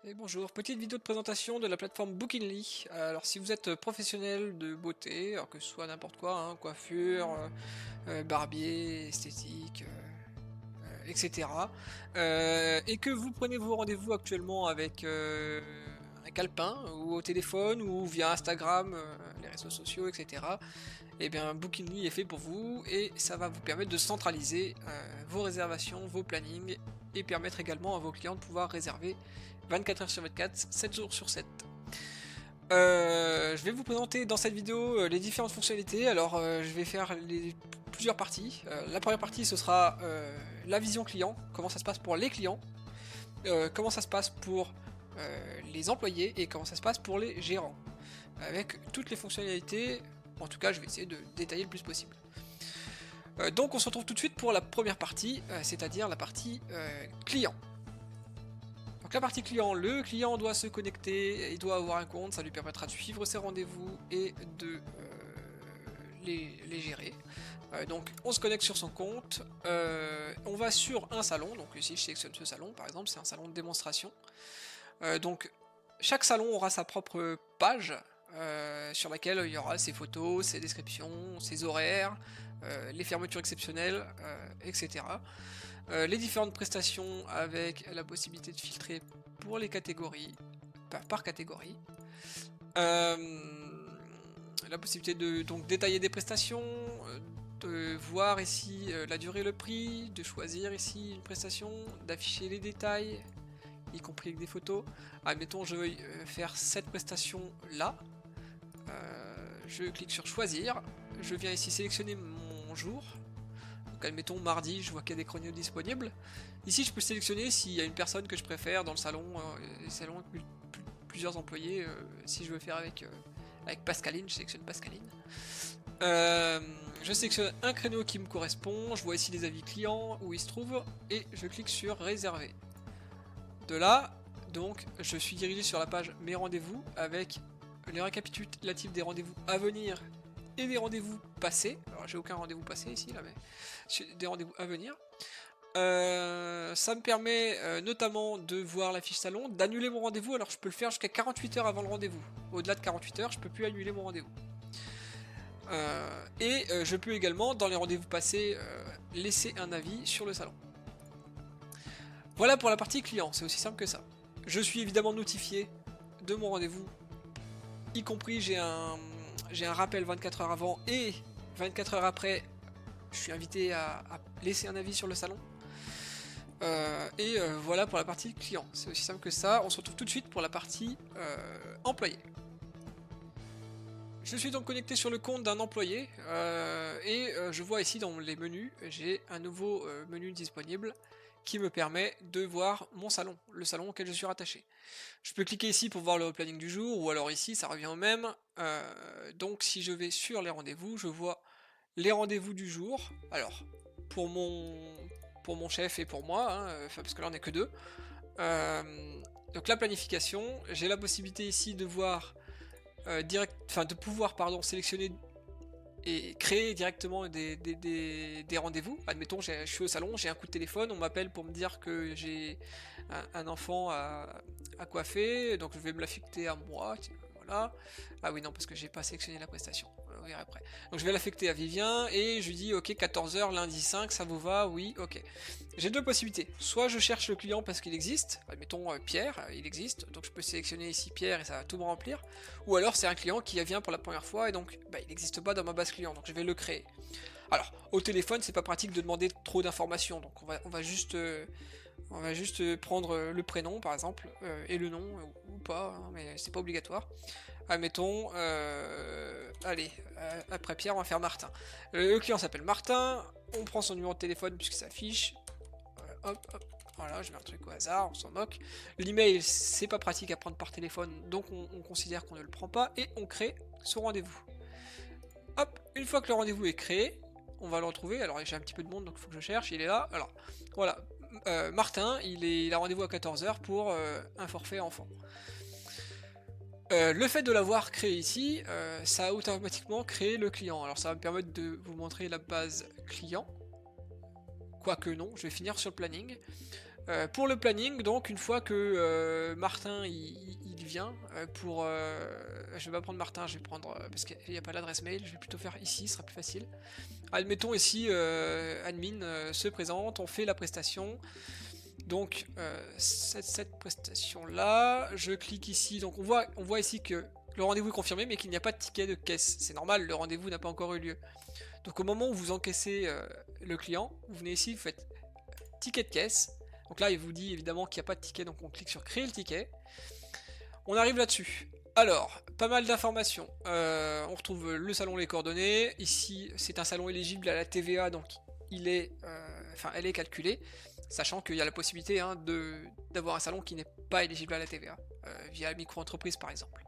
Et bonjour, petite vidéo de présentation de la plateforme Bookingly. Alors si vous êtes professionnel de beauté, alors que ce soit n'importe quoi, hein, coiffure, barbier, esthétique, etc. Et que vous prenez vos rendez-vous actuellement avec un calepin ou au téléphone ou via Instagram, les réseaux sociaux, etc. Eh bien Bookingly est fait pour vous et ça va vous permettre de centraliser vos réservations, vos plannings et permettre également à vos clients de pouvoir réserver 24 heures sur 24, 7 jours sur 7. Je vais vous présenter dans cette vidéo les différentes fonctionnalités. Alors je vais faire plusieurs parties. La première partie ce sera la vision client, comment ça se passe pour les clients, comment ça se passe pour les employés et comment ça se passe pour les gérants. Avec toutes les fonctionnalités, en tout cas je vais essayer de détailler le plus possible. Donc on se retrouve tout de suite pour la première partie, c'est-à-dire la partie client. Donc la partie client, le client doit se connecter, il doit avoir un compte, ça lui permettra de suivre ses rendez-vous et de les gérer. Donc on se connecte sur son compte, on va sur un salon, donc ici je sélectionne ce salon par exemple, c'est un salon de démonstration. Donc chaque salon aura sa propre page sur laquelle il y aura ses photos, ses descriptions, ses horaires, les fermetures exceptionnelles, etc. Les différentes prestations avec la possibilité de filtrer pour les catégories, par catégorie. La possibilité de donc détailler des prestations, de voir ici la durée, le prix, de choisir ici une prestation, d'afficher les détails, y compris avec des photos. Admettons je veux faire cette prestation là, je clique sur choisir, je viens ici sélectionner mon jour. Donc admettons mardi, je vois qu'il y a des créneaux disponibles. Ici je peux sélectionner s'il y a une personne que je préfère dans le salon, salon avec plusieurs employés, si je veux faire avec Pascaline, je sélectionne Pascaline. Je sélectionne un créneau qui me correspond, je vois ici les avis clients, où il se trouve, et je clique sur réserver. De là, donc, je suis dirigé sur la page mes rendez-vous avec les récapitulatifs des rendez-vous à venir et des rendez-vous passés. Alors j'ai aucun rendez-vous passé ici là, mais j'ai des rendez-vous à venir. Ça me permet notamment de voir la fiche salon, d'annuler mon rendez-vous. Alors je peux le faire jusqu'à 48 heures avant le rendez-vous. Au-delà de 48 heures, je peux plus annuler mon rendez-vous. Je peux également, dans les rendez-vous passés, laisser un avis sur le salon. Voilà pour la partie client, c'est aussi simple que ça. Je suis évidemment notifié de mon rendez-vous, y compris j'ai un rappel 24 heures avant et 24 heures après, je suis invité à laisser un avis sur le salon. Voilà pour la partie client, c'est aussi simple que ça. On se retrouve tout de suite pour la partie employé. Je suis donc connecté sur le compte d'un employé je vois ici dans les menus, j'ai un nouveau menu disponible qui me permet de voir mon salon, le salon auquel je suis rattaché. Je peux cliquer ici pour voir le planning du jour, ou alors ici, ça revient au même. Donc si je vais sur les rendez-vous, je vois les rendez-vous du jour. Alors, pour mon chef et pour moi, hein, parce que là on n'est que deux. Donc la planification, j'ai la possibilité ici de voir de pouvoir sélectionner et créer directement des rendez-vous. Admettons, je suis au salon, j'ai un coup de téléphone, on m'appelle pour me dire que j'ai un enfant à coiffer, donc je vais me l'affecter à moi, tiens, voilà. Ah oui, non, parce que j'ai pas sélectionné la prestation, on verra après. Donc je vais l'affecter à Vivien, et je lui dis, ok, 14 h lundi 5, ça vous va? Oui, ok. J'ai deux possibilités, soit je cherche le client parce qu'il existe, admettons Pierre, il existe, donc je peux sélectionner ici Pierre et ça va tout me remplir, ou alors c'est un client qui vient pour la première fois et donc il n'existe pas dans ma base client, donc je vais le créer. Alors, au téléphone, c'est pas pratique de demander trop d'informations, donc on va juste prendre le prénom par exemple, et le nom, ou pas, hein, mais c'est pas obligatoire. Admettons, allez, après Pierre, on va faire Martin. Le client s'appelle Martin, on prend son numéro de téléphone puisque ça affiche, hop, hop, voilà, je mets un truc au hasard, on s'en moque. L'email, c'est pas pratique à prendre par téléphone, donc on considère qu'on ne le prend pas, et on crée son rendez-vous. Hop, une fois que le rendez-vous est créé, on va le retrouver. Alors j'ai un petit peu de monde, donc il faut que je cherche, il est là. Alors, voilà, Martin, il a rendez-vous à 14 h pour un forfait enfant. Le fait de l'avoir créé ici, ça a automatiquement créé le client. Alors ça va me permettre de vous montrer la base client. Quoique non, je vais finir sur le planning. Pour le planning, donc une fois que Martin il vient je vais pas prendre Martin, je vais prendre parce qu'il n'y a pas l'adresse mail, je vais plutôt faire ici, ce sera plus facile. Admettons ici admin se présente, on fait la prestation. Donc cette prestation là, je clique ici, donc on voit ici que le rendez-vous est confirmé mais qu'il n'y a pas de ticket de caisse. C'est normal, le rendez-vous n'a pas encore eu lieu. Donc au moment où vous encaissez le client, vous venez ici, vous faites ticket de caisse. Donc là il vous dit évidemment qu'il n'y a pas de ticket, donc on clique sur créer le ticket. On arrive là-dessus. Alors, pas mal d'informations. On retrouve le salon, les coordonnées. Ici, c'est un salon éligible à la TVA, donc elle est calculée, sachant qu'il y a la possibilité d'avoir un salon qui n'est pas éligible à la TVA, via la micro-entreprise par exemple.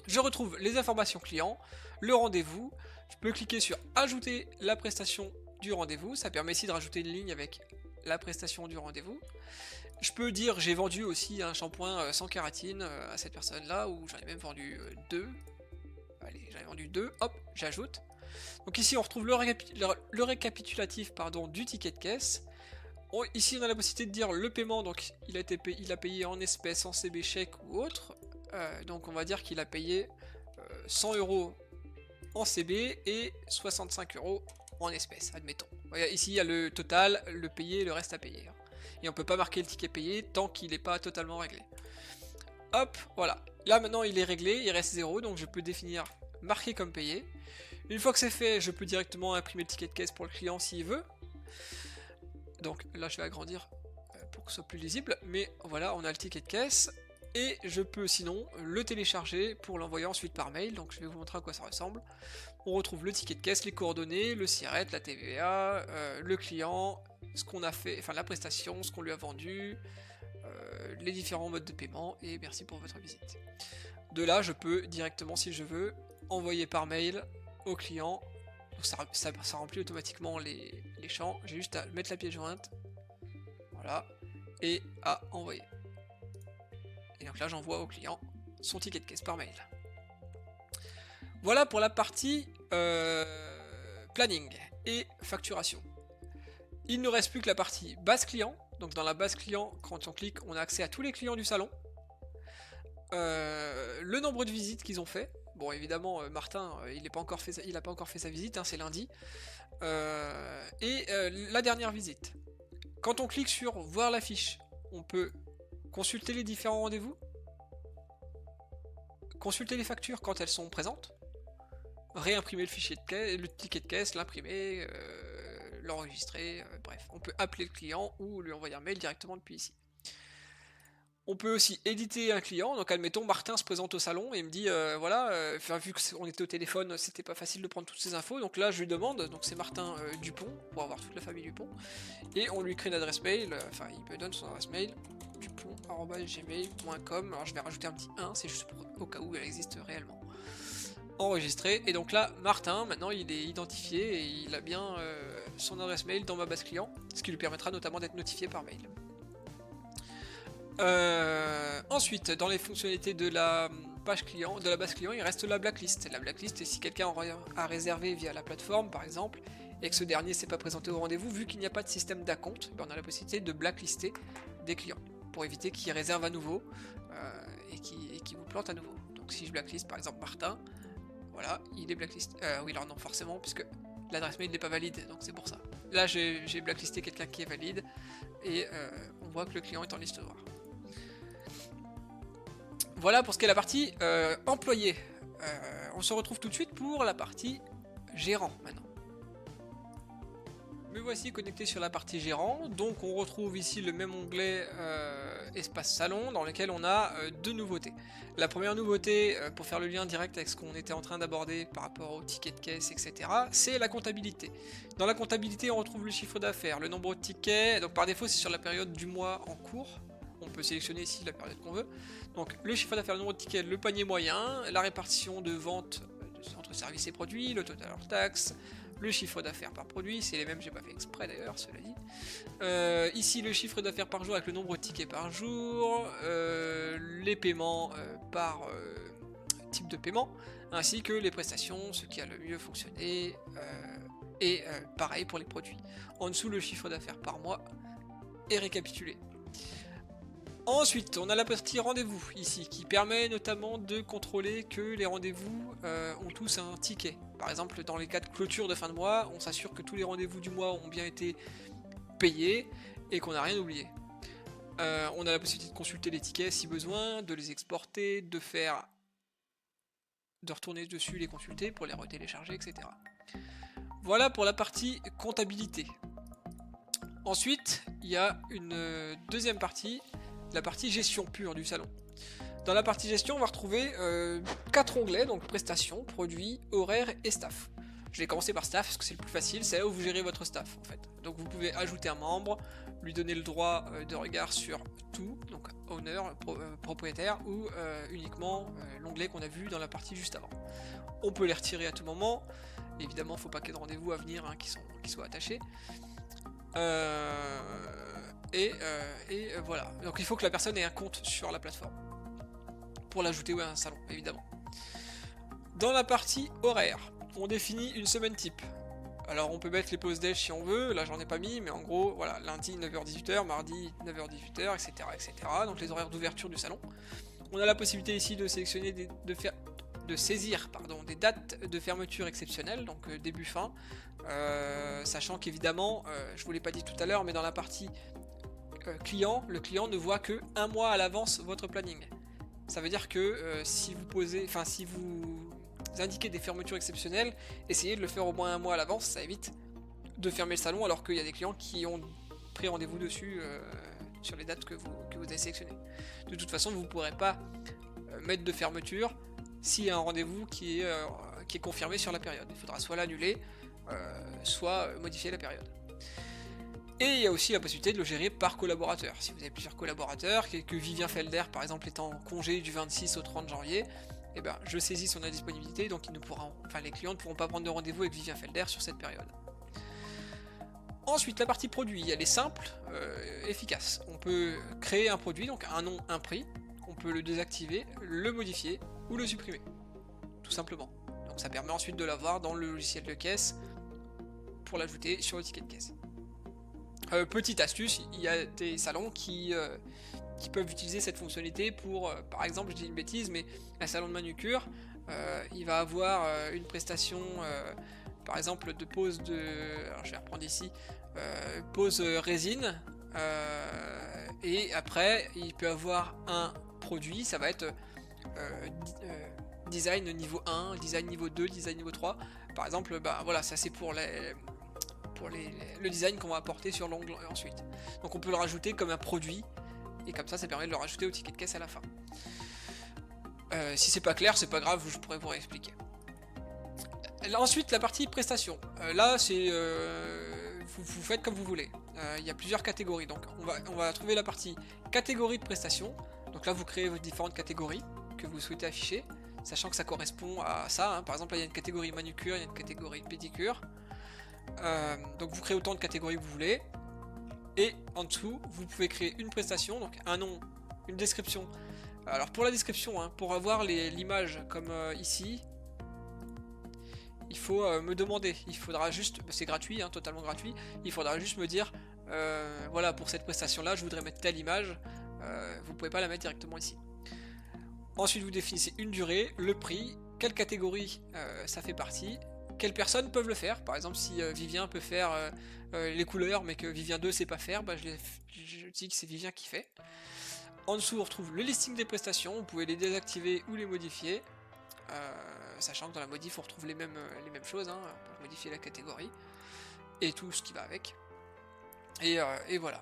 Je retrouve les informations clients, le rendez-vous. Je peux cliquer sur ajouter la prestation du rendez-vous. Ça permet ici de rajouter une ligne avec la prestation du rendez-vous. Je peux dire j'ai vendu aussi un shampoing sans kératine à cette personne là, ou j'en ai même vendu 2. Allez, j'en ai vendu 2, hop, j'ajoute. Donc ici on retrouve le récapitulatif du ticket de caisse. Ici on a la possibilité de dire le paiement, donc il a payé en espèces, en CB chèque ou autre. Donc on va dire qu'il a payé 100 € en CB et 65 € en espèces, admettons. Ici il y a le total, le payé et le reste à payer. Et on peut pas marquer le ticket payé tant qu'il n'est pas totalement réglé. Hop, voilà. Là maintenant il est réglé, il reste 0, donc je peux définir marquer comme payé. Une fois que c'est fait, je peux directement imprimer le ticket de caisse pour le client s'il veut. Donc là je vais agrandir pour que ce soit plus lisible, mais voilà, on a le ticket de caisse. Et je peux sinon le télécharger pour l'envoyer ensuite par mail, donc je vais vous montrer à quoi ça ressemble. On retrouve le ticket de caisse, les coordonnées, le SIRET, la TVA, le client, ce qu'on a fait, enfin la prestation, ce qu'on lui a vendu, les différents modes de paiement, et merci pour votre visite. De là, je peux directement, si je veux, envoyer par mail au client. Donc ça remplit automatiquement les champs. J'ai juste à mettre la pièce jointe, voilà, et à envoyer. Et donc là, j'envoie au client son ticket de caisse par mail. Voilà pour la partie planning et facturation. Il ne reste plus que la partie base client. Donc dans la base client, quand on clique, on a accès à tous les clients du salon. Le nombre de visites qu'ils ont fait. Bon, évidemment, Martin, il n'a pas encore fait sa visite, c'est lundi. La dernière visite. Quand on clique sur voir la fiche, on peut consulter les différents rendez-vous, consulter les factures quand elles sont présentes, réimprimer le fichier de caisse, le ticket de caisse, l'imprimer, l'enregistrer, bref, on peut appeler le client ou lui envoyer un mail directement depuis ici. On peut aussi éditer un client, donc admettons Martin se présente au salon et me dit vu qu'on était au téléphone, c'était pas facile de prendre toutes ces infos, donc là je lui demande, donc c'est Martin Dupont, pour avoir toute la famille Dupont, et on lui crée une adresse mail, il me donne son adresse mail, dupont@gmail.com, alors je vais rajouter un petit 1, c'est juste au cas où elle existe réellement. Enregistré, et donc là Martin maintenant il est identifié et il a bien son adresse mail dans ma base client, ce qui lui permettra notamment d'être notifié par mail. Ensuite, dans les fonctionnalités de la page client, de la base client, il reste la blacklist. La blacklist, si quelqu'un a réservé via la plateforme par exemple, et que ce dernier s'est pas présenté au rendez-vous, vu qu'il n'y a pas de système d'acompte, on a la possibilité de blacklister des clients, pour éviter qu'ils réservent à nouveau et qu'ils vous plantent à nouveau. Donc si je blacklist par exemple Martin, voilà, il est blacklist. Oui, alors non, forcément, puisque l'adresse mail n'est pas valide, donc c'est pour ça. Là, j'ai blacklisté quelqu'un qui est valide, et on voit que le client est en liste noire. Voilà pour ce qui est la partie employé. On se retrouve tout de suite pour la partie gérant maintenant. Me voici connecté sur la partie gérant, donc on retrouve ici le même onglet espace salon dans lequel on a deux nouveautés. La première nouveauté, pour faire le lien direct avec ce qu'on était en train d'aborder par rapport au ticket de caisse, etc., c'est la comptabilité. Dans la comptabilité, on retrouve le chiffre d'affaires, le nombre de tickets, donc par défaut c'est sur la période du mois en cours, on peut sélectionner ici la période qu'on veut. Donc le chiffre d'affaires, le nombre de tickets, le panier moyen, la répartition de vente entre services et produits, le total hors taxe, le chiffre d'affaires par produit, c'est les mêmes, j'ai pas fait exprès d'ailleurs, cela dit. Ici le chiffre d'affaires par jour avec le nombre de tickets par jour, les paiements par type de paiement, ainsi que les prestations, ce qui a le mieux fonctionné, et pareil pour les produits. En dessous le chiffre d'affaires par mois, et récapituler. Ensuite, on a la partie rendez-vous ici, qui permet notamment de contrôler que les rendez-vous ont tous un ticket. Par exemple, dans les cas de clôture de fin de mois, on s'assure que tous les rendez-vous du mois ont bien été payés et qu'on n'a rien oublié. On a la possibilité de consulter les tickets si besoin, de les exporter, de retourner dessus, les consulter pour les retélécharger, etc. Voilà pour la partie comptabilité. Ensuite, il y a une deuxième partie, la partie gestion pure du salon. Dans la partie gestion, on va retrouver 4 onglets, donc prestations, produits, horaires et staff. Je vais commencer par staff parce que c'est le plus facile, c'est là où vous gérez votre staff en fait. Donc vous pouvez ajouter un membre, lui donner le droit de regard sur tout, donc owner, propriétaire, ou uniquement l'onglet qu'on a vu dans la partie juste avant. On peut les retirer à tout moment, évidemment il ne faut pas qu'il y ait de rendez-vous à venir hein, qui soient attachés. Voilà, donc il faut que la personne ait un compte sur la plateforme pour l'ajouter à un salon, évidemment. Dans la partie horaire, on définit une semaine type. Alors on peut mettre les pauses déj si on veut, là j'en ai pas mis, mais en gros, voilà, lundi 9h-18h, mardi 9h-18h, etc., etc. Donc les horaires d'ouverture du salon. On a la possibilité ici de sélectionner, de saisir des dates de fermeture exceptionnelles, donc début-fin, sachant qu'évidemment, je vous l'ai pas dit tout à l'heure, mais dans la partie client, le client ne voit que un mois à l'avance votre planning. Ça veut dire que si vous indiquez des fermetures exceptionnelles, essayez de le faire au moins un mois à l'avance, ça évite de fermer le salon alors qu'il y a des clients qui ont pris rendez-vous dessus sur les dates que vous avez sélectionnées. De toute façon, vous ne pourrez pas mettre de fermeture s'il y a un rendez-vous qui est confirmé sur la période. Il faudra soit l'annuler, soit modifier la période. Et il y a aussi la possibilité de le gérer par collaborateur. Si vous avez plusieurs collaborateurs, que Vivien Felder par exemple est en congé du 26 au 30 janvier, eh ben, je saisis son indisponibilité, donc les clients ne pourront pas prendre de rendez-vous avec Vivien Felder sur cette période. Ensuite, la partie produit, elle est simple, efficace. On peut créer un produit, donc un nom, un prix, on peut le désactiver, le modifier ou le supprimer, tout simplement. Donc ça permet ensuite de l'avoir dans le logiciel de caisse pour l'ajouter sur le ticket de caisse. Petite astuce, il y a des salons qui peuvent utiliser cette fonctionnalité pour, par exemple, je dis une bêtise, mais un salon de manucure, il va avoir une prestation, par exemple, de pose de... Alors je vais reprendre ici, pose résine, et après, il peut avoir un produit, ça va être design niveau 1, design niveau 2, design niveau 3. Par exemple, voilà, ça c'est pour le design qu'on va apporter sur l'ongle ensuite. Donc on peut le rajouter comme un produit, et comme ça permet de le rajouter au ticket de caisse à la fin. Si c'est pas clair, c'est pas grave, je pourrais vous réexpliquer. Ensuite, la partie prestations. Là, c'est vous faites comme vous voulez. Il y a plusieurs catégories, donc on va trouver la partie catégorie de prestations. Donc là, vous créez vos différentes catégories que vous souhaitez afficher, sachant que ça correspond à ça. Hein. Par exemple, là, il y a une catégorie manucure, il y a une catégorie pédicure. Donc vous créez autant de catégories que vous voulez. Et en dessous, vous pouvez créer une prestation, donc un nom, une description. Alors pour la description, hein, pour avoir l'image comme ici, il faut me demander. Il faudra juste, c'est gratuit, hein, totalement gratuit. Il faudra juste me dire, voilà, pour cette prestation-là, je voudrais mettre telle image. Vous pouvez pas la mettre directement ici. Ensuite, vous définissez une durée, le prix, quelle catégorie ça fait partie. Quelles personnes peuvent le faire. Par exemple, si Vivien peut faire les couleurs, mais que Vivien 2 sait pas faire, je dis que c'est Vivien qui fait. En dessous, on retrouve le listing des prestations. Vous pouvez les désactiver ou les modifier. Sachant que dans la modif, on retrouve les mêmes choses. Hein. On peut modifier la catégorie et tout ce qui va avec. Et voilà.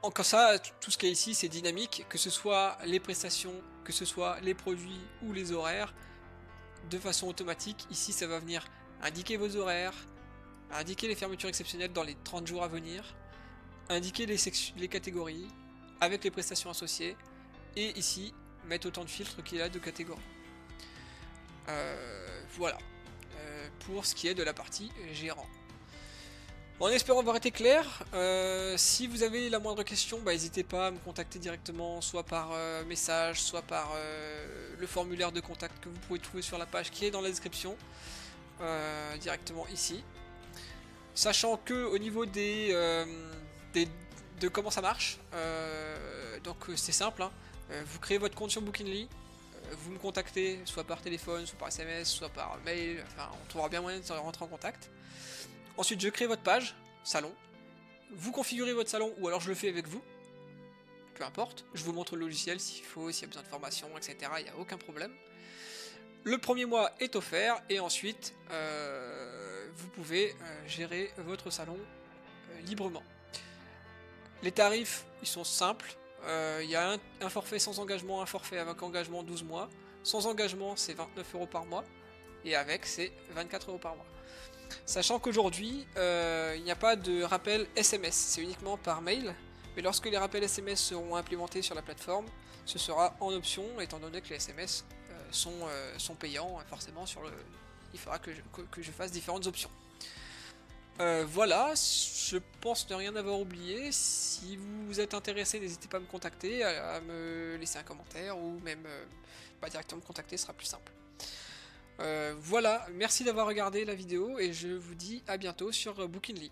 Comme ça, tout ce qui est ici, c'est dynamique. Que ce soit les prestations, que ce soit les produits ou les horaires. De façon automatique, ici ça va venir indiquer vos horaires, indiquer les fermetures exceptionnelles dans les 30 jours à venir, indiquer les catégories avec les prestations associées, et ici mettre autant de filtres qu'il y a de catégories. Voilà, pour ce qui est de la partie gérant. En espérant avoir été clair, si vous avez la moindre question, n'hésitez pas à me contacter directement, soit par message, soit par le formulaire de contact que vous pouvez trouver sur la page qui est dans la description, directement ici. Sachant que au niveau des de comment ça marche. Donc c'est simple, hein. Vous créez votre compte sur Bookingly, vous me contactez soit par téléphone, soit par SMS, soit par mail, enfin on trouvera bien moyen de rentrer en contact. Ensuite je crée votre page, salon, vous configurez votre salon ou alors je le fais avec vous, peu importe, je vous montre le logiciel s'il faut, s'il y a besoin de formation, etc. Il n'y a aucun problème. Le premier mois est offert et ensuite vous pouvez gérer votre salon librement. Les tarifs ils sont simples, il y a un forfait sans engagement, un forfait avec engagement 12 mois. Sans engagement c'est 29 € par mois et avec c'est 24 € par mois. Sachant qu'aujourd'hui il n'y a pas de rappel SMS, c'est uniquement par mail. Mais lorsque les rappels SMS seront implémentés sur la plateforme, ce sera en option étant donné que les SMS sont payants, forcément il faudra que je fasse différentes options. Voilà, je pense ne rien avoir oublié. Si vous êtes intéressé, n'hésitez pas à me contacter, à me laisser un commentaire ou même directement me contacter, ce sera plus simple. Voilà, merci d'avoir regardé la vidéo et je vous dis à bientôt sur Bookingly.